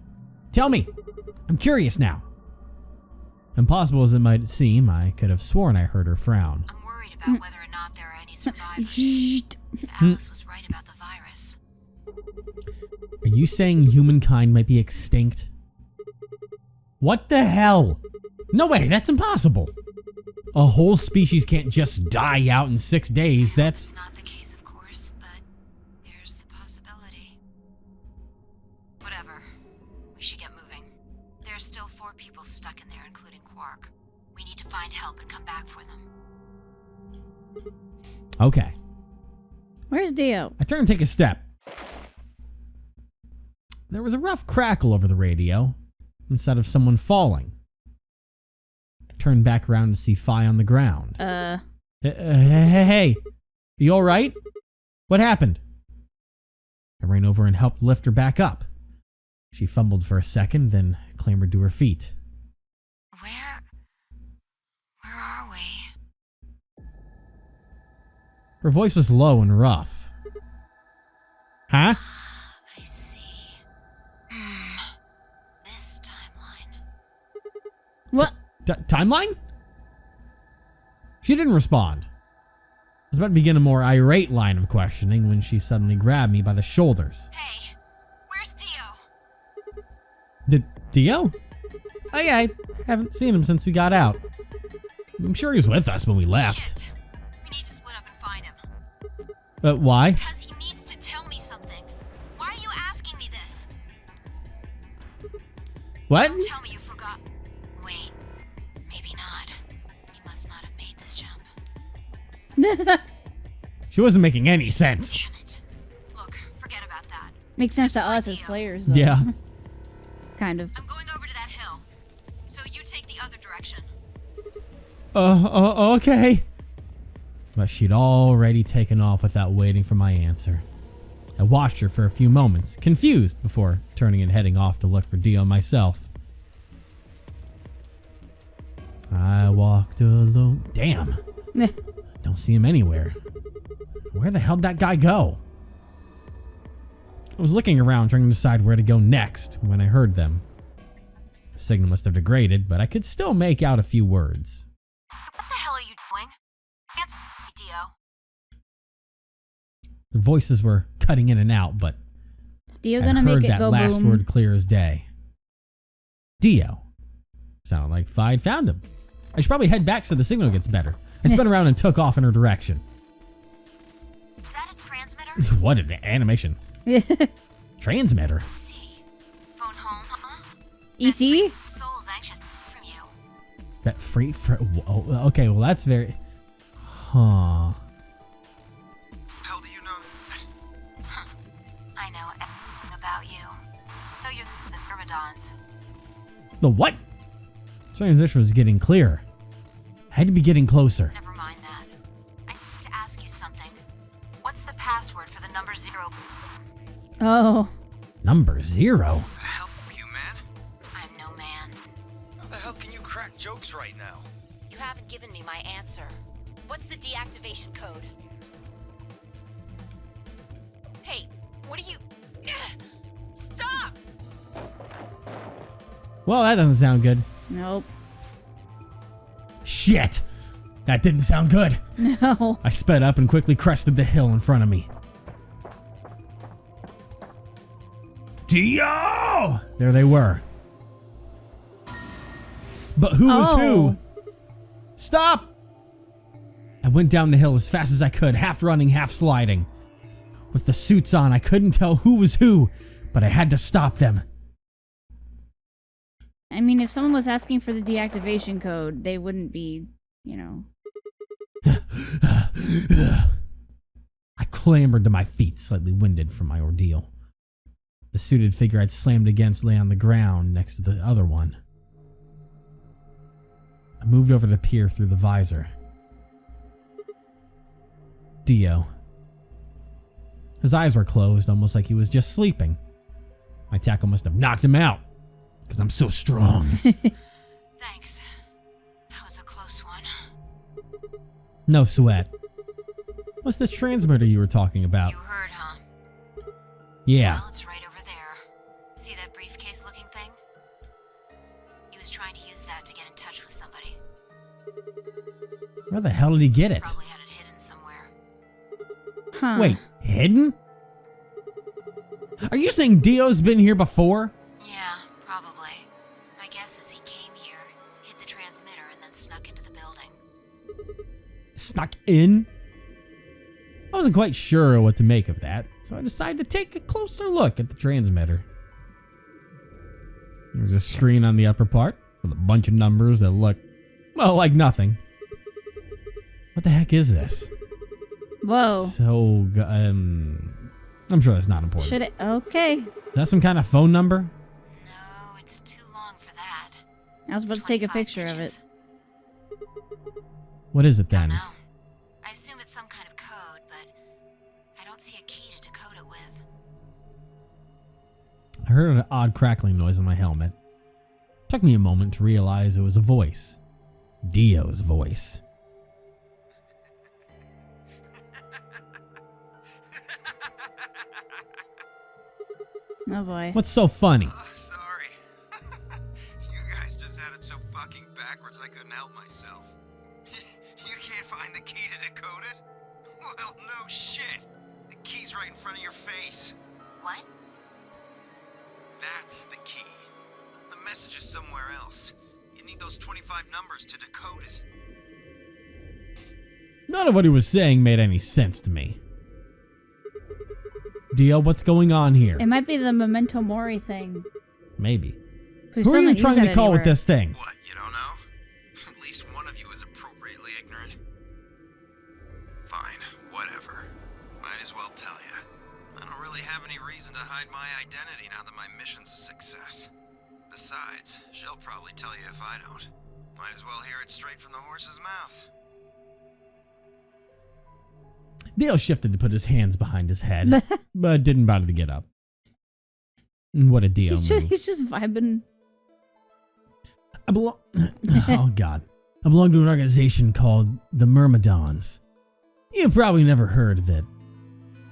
Tell me. I'm curious now. Impossible as it might seem, I could have sworn I heard her frown. I'm worried about whether or not there are any survivors. If Alice was right about the virus. Are you saying humankind might be extinct? What the hell? No way, that's impossible. A whole species can't just die out in 6 days, that's... It's not the case, of course, but there's the possibility. Whatever. We should get moving. There's still 4 people stuck in there, including Quark. We need to find help and come back for them. Okay. Where's Dio? I turn and take a step. There was a rough crackle over the radio, instead of someone falling. I turned back around to see Fi on the ground. Hey, you alright? What happened? I ran over and helped lift her back up. She fumbled for a second, then clambered to her feet. Where are we? Her voice was low and rough. Huh? I see. This timeline. What? Timeline? She didn't respond. I was about to begin a more irate line of questioning when she suddenly grabbed me by the shoulders. Hey, where's Dio? Dio? Oh yeah, I haven't seen him since we got out. I'm sure he was with us when we left. Shit. We need to split up and find him. Why? Because he needs to tell me something. Why are you asking me this? What? Don't tell me you forgot. Wait, maybe not. He must not have made this jump. She wasn't making any sense. Damn it. Look, forget about that. Makes sense to Just find us as Dio. players, though. Yeah. Kind of. I'm going over to that hill. So you take the other direction. Okay. But she'd already taken off without waiting for my answer. I watched her for a few moments, confused, before turning and heading off to look for Dio myself. I walked alone. Damn. Don't see him anywhere. Where the hell did that guy go? I was looking around trying to decide where to go next when I heard them. The signal must have degraded, but I could still make out a few words. What the hell are you doing? Answer me, Dio. The voices were cutting in and out, but Is Dio I gonna heard make it that go last boom? word clear as day. Dio. Sounded like Fi had found him. I should probably head back so the signal gets better. I spun around and took off in her direction. Is that a transmitter? What an animation. Transmitter? Let's see. Phone home, huh? E.T.? Soul's anxious from you. That free okay, well that's very huh. How do you know that? I know everything about you. I know you're the Myrmidons. The what? Transition was getting clearer. I had to be getting closer. Never mind that. I need to ask you something. What's the password for the number 0? Oh. Number 0? The hell are you, man? I'm no man. How the hell can you crack jokes right now? You haven't given me my answer. What's the deactivation code? Hey, what are you... Stop! Well, that doesn't sound good. Nope. Shit! That didn't sound good. No. I sped up and quickly crested the hill in front of me. Dio! There they were. But who was who? Stop! I went down the hill as fast as I could, half running, half sliding. With the suits on, I couldn't tell who was who, but I had to stop them. I mean, if someone was asking for the deactivation code, they wouldn't be, you know. I clambered to my feet, slightly winded from my ordeal. The suited figure I'd slammed against lay on the ground next to the other one. I moved over to peer through the visor. Dio. His eyes were closed, almost like he was just sleeping. My tackle must have knocked him out, because I'm so strong. Thanks. That was a close one. No sweat. What's the transmitter you were talking about? You heard, huh? Yeah. Well, it's right over there. See that briefcase-looking thing? He was trying to use that to get in touch with somebody. Where the hell did he get it? Probably had it hidden somewhere. Huh. Wait, hidden? Are you saying Dio's been here before? Yeah, probably. My guess is he came here, hid the transmitter, and then snuck into the building. Snuck in? I wasn't quite sure what to make of that, so I decided to take a closer look at the transmitter. There was a screen on the upper part with a bunch of numbers that looked, well, like nothing. What the heck is this? Whoa. So, I'm sure that's not important. Should it? Okay. Is that some kind of phone number? No, it's too long for that. I was about to take a picture of it. What is it Don't then? know. I assume it's some kind of code, but I don't see a key to decode it with. I heard an odd crackling noise on my helmet. It took me a moment to realize it was a voice. Dio's voice. Oh boy. What's so funny? Sorry. You guys just had it so fucking backwards I couldn't help myself. You can't find the key to decode it? Well, no shit. The key's right in front of your face. What? That's the key. The message is somewhere else. You need those 25 numbers to decode it. None of what he was saying made any sense to me. Dio, what's going on here? It might be the Memento Mori thing. Maybe. So we Who still are you haven't trying used to that call with anywhere. this thing? What, you don't know? At least one of you is appropriately ignorant. Fine, whatever. Might as well tell you. I don't really have any reason to hide my identity now that my mission's a success. Besides, she'll probably tell you if I don't. Might as well hear it straight from the horse's mouth. Dio shifted to put his hands behind his head, but didn't bother to get up. What a Dio move. He's just vibing. Oh, God. I belong to an organization called the Myrmidons. You've probably never heard of it.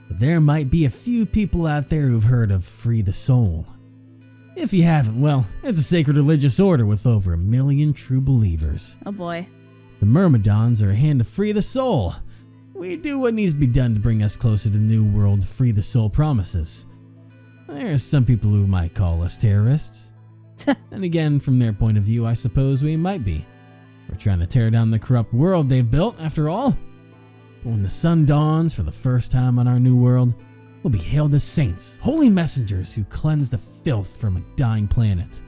But there might be a few people out there who've heard of Free the Soul. If you haven't, well, it's a sacred religious order with over 1 million true believers. Oh boy. The Myrmidons are a hand to free the soul. We do what needs to be done to bring us closer to the new world Free the Soul promises. There are some people who might call us terrorists. And again, from their point of view, I suppose we might be. We're trying to tear down the corrupt world they've built, after all. But when the sun dawns for the first time on our new world, we'll be hailed as saints, holy messengers who cleanse the filth from a dying planet.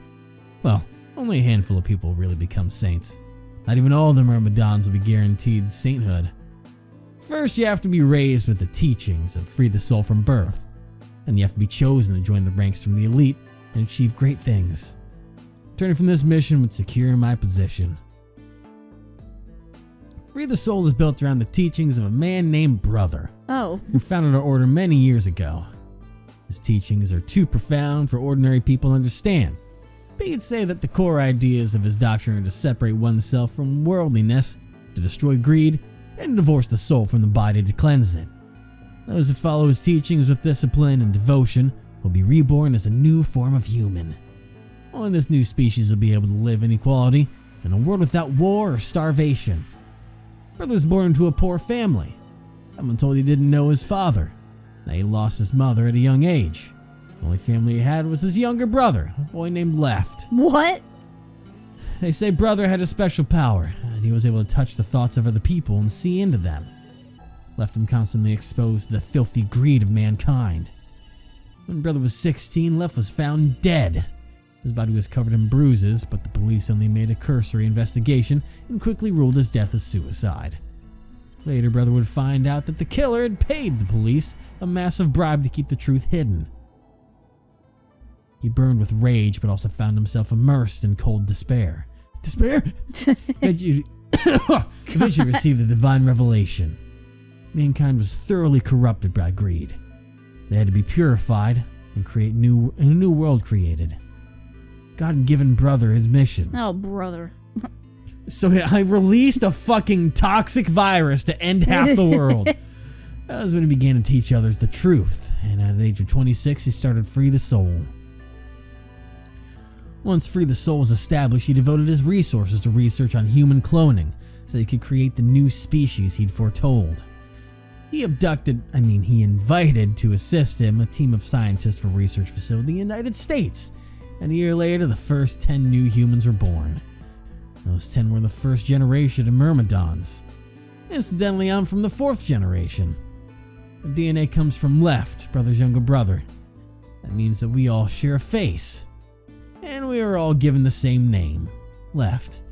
Well, only a handful of people will really become saints. Not even all the Myrmidons will be guaranteed sainthood. First, you have to be raised with the teachings of free the soul from birth. And you have to be chosen to join the ranks from the elite and achieve great things. Returning from this mission would secure my position. Free the Soul is built around the teachings of a man named Brother, Oh. who founded our order many years ago. His teachings are too profound for ordinary people to understand, but you'd say that the core ideas of his doctrine are to separate oneself from worldliness, to destroy greed, and divorce the soul from the body to cleanse it. Those who follow his teachings with discipline and devotion will be reborn as a new form of human. Only this new species will be able to live in equality in a world without war or starvation. Brother was born into a poor family. Someone told he didn't know his father. Now he lost his mother at a young age. The only family he had was his younger brother, a boy named Left. What? They say Brother had a special power, and he was able to touch the thoughts of other people and see into them. Left him constantly exposed to the filthy greed of mankind. When Brother was 16, Left was found dead. His body was covered in bruises, but the police only made a cursory investigation and quickly ruled his death as suicide. Later, Brother would find out that the killer had paid the police a massive bribe to keep the truth hidden. He burned with rage, but also found himself immersed in cold despair. Despair? Eventually received the divine revelation. Mankind was thoroughly corrupted by greed. They had to be purified and create a new world created. God had given Brother his mission. Oh, brother. So I released a fucking toxic virus to end half the world. That was when he began to teach others the truth, and at the age of 26, he started Free the Soul. Once Free the Soul was established, he devoted his resources to research on human cloning, so he could create the new species he'd foretold. He invited to assist him a team of scientists from a research facility in the United States, and a year later, the first 10 new humans were born. Those 10 were the first generation of Myrmidons. Incidentally, I'm from the 4th generation. The DNA comes from Left, Brother's younger brother. That means that we all share a face. And we are all given the same name, Left.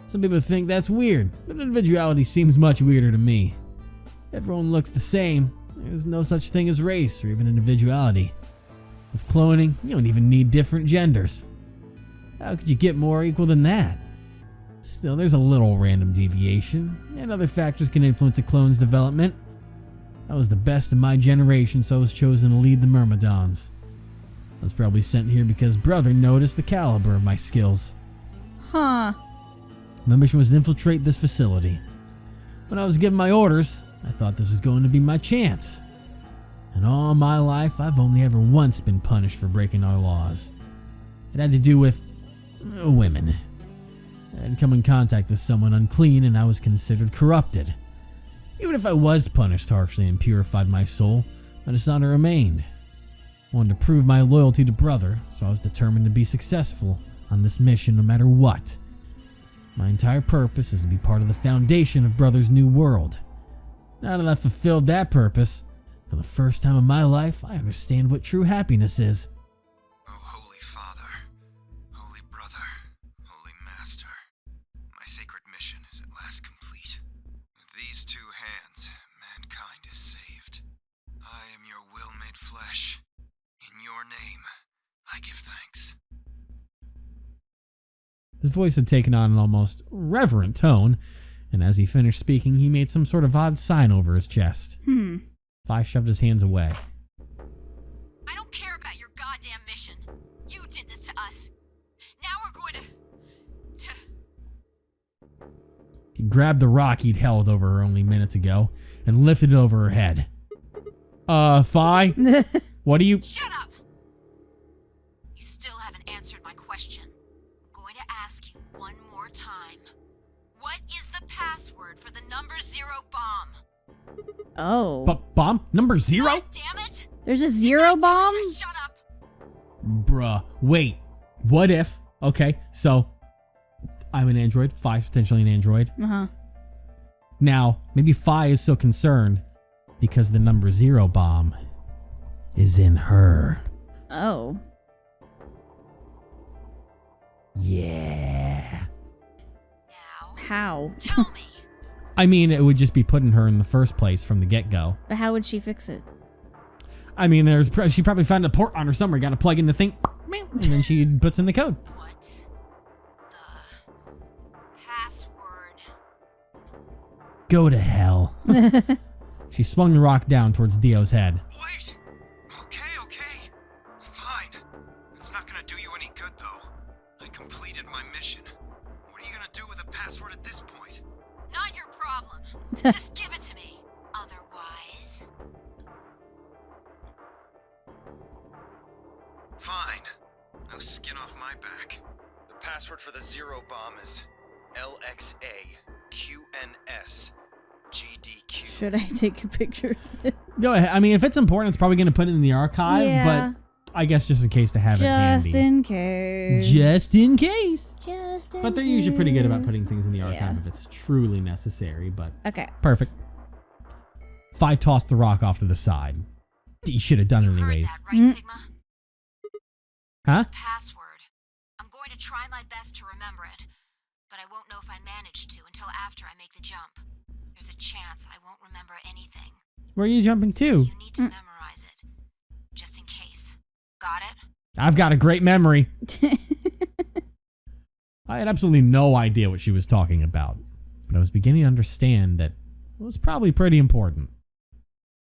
Some people think that's weird, but individuality seems much weirder to me. Everyone looks the same. There's no such thing as race or even individuality. With cloning, you don't even need different genders. How could you get more equal than that? Still, there's a little random deviation, and other factors can influence a clone's development. I was the best in my generation, so I was chosen to lead the Myrmidons. I was probably sent here because Brother noticed the caliber of my skills. Huh. My mission was to infiltrate this facility. When I was given my orders, I thought this was going to be my chance. In all my life, I've only ever once been punished for breaking our laws. It had to do with women. I had come in contact with someone unclean and I was considered corrupted. Even if I was punished harshly and purified my soul, my dishonor remained. I wanted to prove my loyalty to Brother, so I was determined to be successful on this mission no matter what. My entire purpose is to be part of the foundation of Brother's new world. Now that I've fulfilled that purpose, for the first time in my life, I understand what true happiness is. Oh, Holy Father, Holy Brother, Holy Master, my sacred mission is at last complete. With these two hands, mankind is saved. I am your will made flesh. In your name, I give thanks. His voice had taken on an almost reverent tone, and as he finished speaking, he made some sort of odd sign over his chest. Phi shoved his hands away. I don't care about your goddamn mission. You did this to us. Now we're going to... He grabbed the rock he'd held over her only minutes ago and lifted it over her head. Phi? What do you... Shut up! You still haven't answered my question. I'm going to ask you one more time. What is the password for the number 0 bomb? Oh. Bomb? Number 0? God damn it! There's a 0 bomb? Shut up! Bruh, wait. What if... Okay, so... I'm an android. Fi's potentially an android. Uh-huh. Now, maybe Fi is so concerned because the number 0 bomb is in her. Oh. Yeah. Now, How? tell me. I mean, it would just be putting her in the first place from the get-go. But how would she fix it? I mean, she probably found a port on her somewhere. Got to plug in the thing, and then she puts in the code. What's the password? Go to hell. She swung the rock down towards Dio's head. Wait! Okay. Fine. It's not gonna do you any good, though. I completed my mission. What are you gonna do with the password at this point? Not your problem. Just give it to me. Otherwise... Fine. No skin off my back. The password for the 0 bomb is LXAQNS. GDQ. Should I take a picture of this? Go ahead. I mean, if it's important, it's probably going to put it in the archive, Yeah. but I guess just in case to have it handy. Just in case. Just in case. Just in But they're usually pretty good about case. putting things in the archive Yeah. if it's truly necessary, but Okay. perfect. Fi tossed the rock off to the side. You should have done it You heard anyways. that, right, Sigma? Huh? Password. I'm going to try my best to remember it, but I won't know if I manage to until after I make the jump. There's a chance I won't remember anything. Where are you jumping to? You need to memorize it, just in case. Got it? I've got a great memory. I had absolutely no idea what she was talking about, but I was beginning to understand that it was probably pretty important.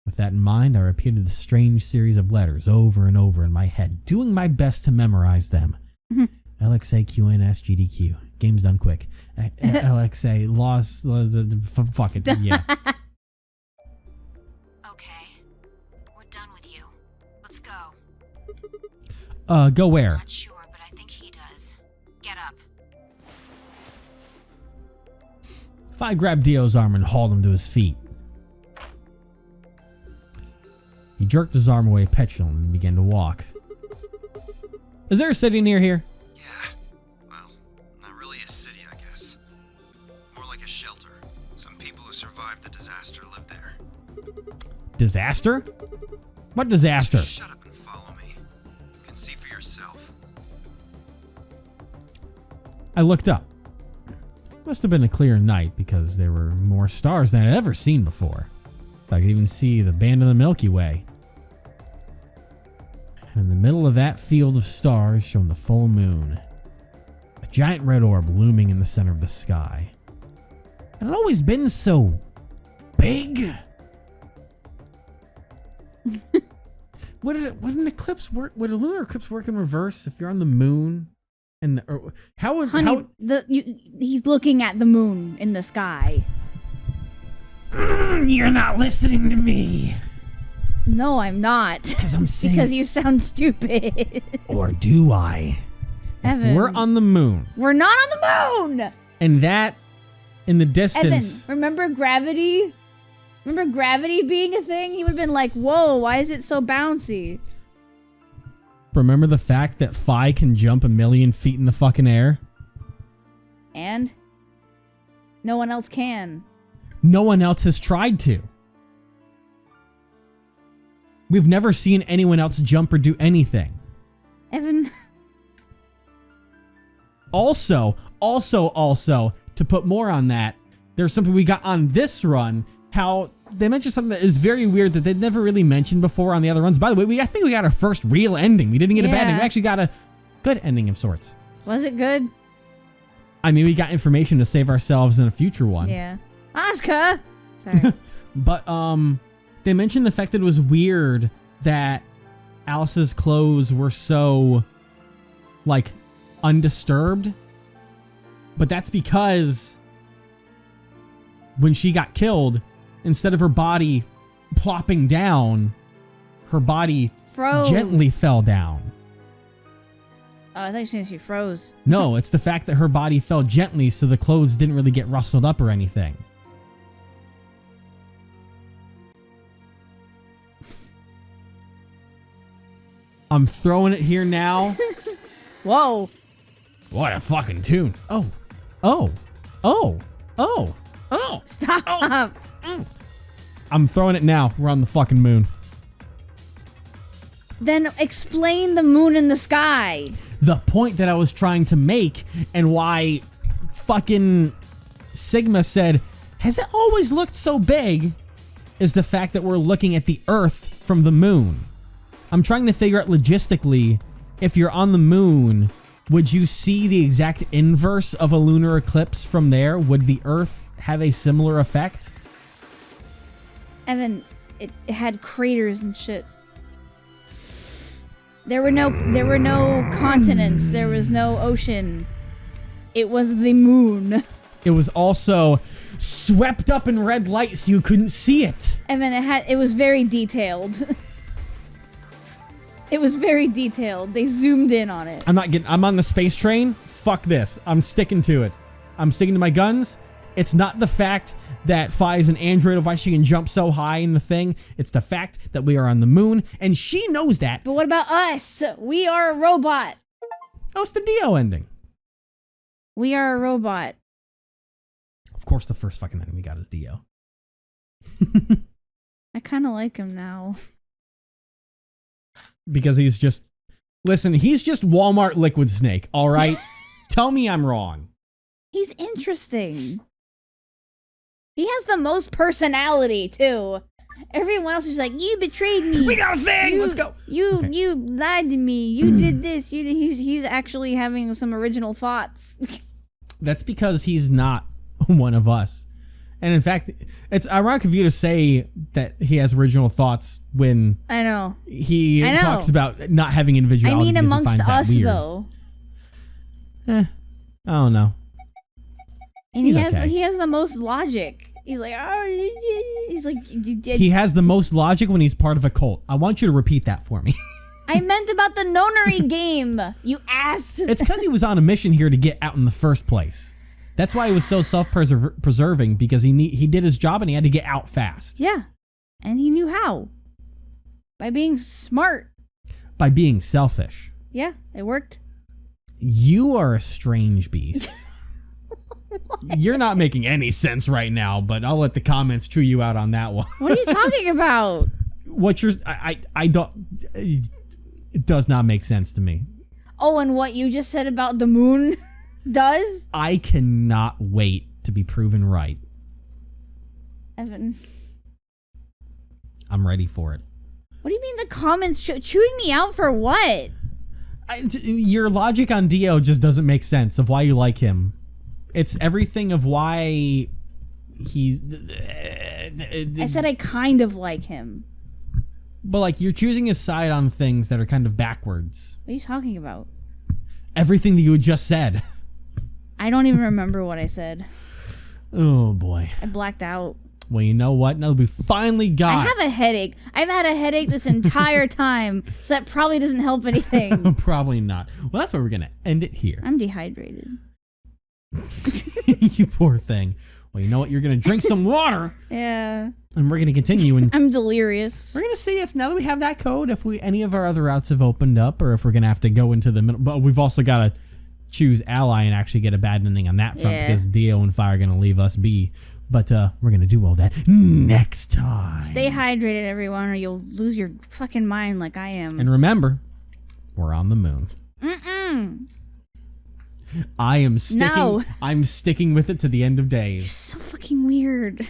With that in mind, I repeated the strange series of letters over and over in my head, doing my best to memorize them. LXAQNSGDQ. Game's done quick. LXA, lost, fuck it, yeah. Okay. We're done with you. Let's go. Go where? Not sure, but I think he does. Get up. Fi grabbed Dio's arm and hauled him to his feet. He jerked his arm away petulantly and began to walk. Is there a city near here? Yeah. Well, not really a city, I guess. More like a shelter. Some people who survived the disaster live there. Disaster? What disaster? Shut up and follow me. You can see for yourself. I looked up. Must have been a clear night because there were more stars than I'd ever seen before. I could even see the band of the Milky Way. And in the middle of that field of stars shone the full moon. A giant red orb looming in the center of the sky. It had always been so big. Would an eclipse work? Would a lunar eclipse work in reverse if you're on the moon? And how would Honey, he's looking at the moon in the sky. You're not listening to me. No, I'm not. Because I'm saying. Because you sound stupid. Or do I? Evan. If we're on the moon. We're not on the moon. And that, in the distance. Evan, remember gravity? Remember gravity being a thing? He would have been like, whoa, why is it so bouncy? Remember the fact that Fi can jump 1,000,000 feet in the fucking air? And? No one else can. No one else has tried to. We've never seen anyone else jump or do anything. Evan. Also, to put more on that, there's something we got on this run, how they mentioned something that is very weird that they'd never really mentioned before on the other runs. By the way, I think we got our first real ending. We didn't get a bad ending. We actually got a good ending of sorts. Was it good? I mean, we got information to save ourselves in a future one. Yeah. Asuka! Sorry. But, they mentioned the fact that it was weird that Alice's clothes were so, like, undisturbed. But that's because when she got killed, instead of her body plopping down, her body Froze. gently fell down. Oh, I thought you said she froze. No, it's the fact that her body fell gently so the clothes didn't really get rustled up or anything. I'm throwing it here now. Whoa. What a fucking tune. Oh, Oh. Oh. Oh. Oh. Stop. I'm throwing it now. We're on the fucking moon. Then explain the moon in the sky. The point that I was trying to make and why fucking Sigma said, has it always looked so big, is the fact that we're looking at the Earth from the moon. I'm trying to figure out logistically, if you're on the moon, would you see the exact inverse of a lunar eclipse from there? Would the Earth have a similar effect? Evan, it had craters and shit. There were no continents. There was no ocean. It was the moon. It was also swept up in red light so you couldn't see it. Evan, it was very detailed. It was very detailed. They zoomed in on it. I'm on the space train. Fuck this. I'm sticking to it. I'm sticking to my guns. It's not the fact that Fi is an android of why she can jump so high in the thing. It's the fact that we are on the moon, and she knows that. But what about us? We are a robot. Oh, it's the Dio ending. We are a robot. Of course, the first fucking enemy we got is Dio. I kind of like him now. Because he's just... Listen, he's just Walmart Liquid Snake, all right? Tell me I'm wrong. He's interesting. He has the most personality, too. Everyone else is like, you betrayed me. We got a thing! Let's go! You lied to me. You did this. He's actually having some original thoughts. That's because he's not one of us. And in fact, it's ironic of you to say that he has original thoughts when I know he talks about not having individuality. I mean, amongst us, though. I don't know. And he has the most logic. He's like, oh, he's like, he has the most logic when he's part of a cult. I want you to repeat that for me. I meant about the Nonary game, you ass. It's because he was on a mission here to get out in the first place. That's why he was so self-preserving, because he did his job and he had to get out fast. Yeah, and he knew how. By being smart. By being selfish. Yeah, it worked. You are a strange beast. You're not making any sense right now, but I'll let the comments chew you out on that one. What are you talking about? I don't... It does not make sense to me. Oh, and what you just said about the moon does? I cannot wait to be proven right. Evan. I'm ready for it. What do you mean the comments chewing me out for what? Your logic on Dio just doesn't make sense of why you like him. It's everything of why he's... I said I kind of like him. But like, you're choosing his side on things that are kind of backwards. What are you talking about? Everything that you had just said. I don't even remember what I said. Oh boy. I blacked out. Well, you know what? Now we finally got... I have a headache. I've had a headache this entire time, so that probably doesn't help anything. Probably not. Well, that's where we're going to end it here. I'm dehydrated. You poor thing. Well, you know what? You're going to drink some water. Yeah. And we're going to continue. And I'm delirious. We're going to see if now that we have that code, if any of our other routes have opened up, or if we're going to have to go into the middle. But we've also got to choose ally and actually get a bad ending on that front, because Dio and Fi are going to leave us be. But we're going to do all that next time. Stay hydrated, everyone, or you'll lose your fucking mind like I am. And remember, we're on the moon. I am sticking. No. I'm sticking with it to the end of days. So fucking weird.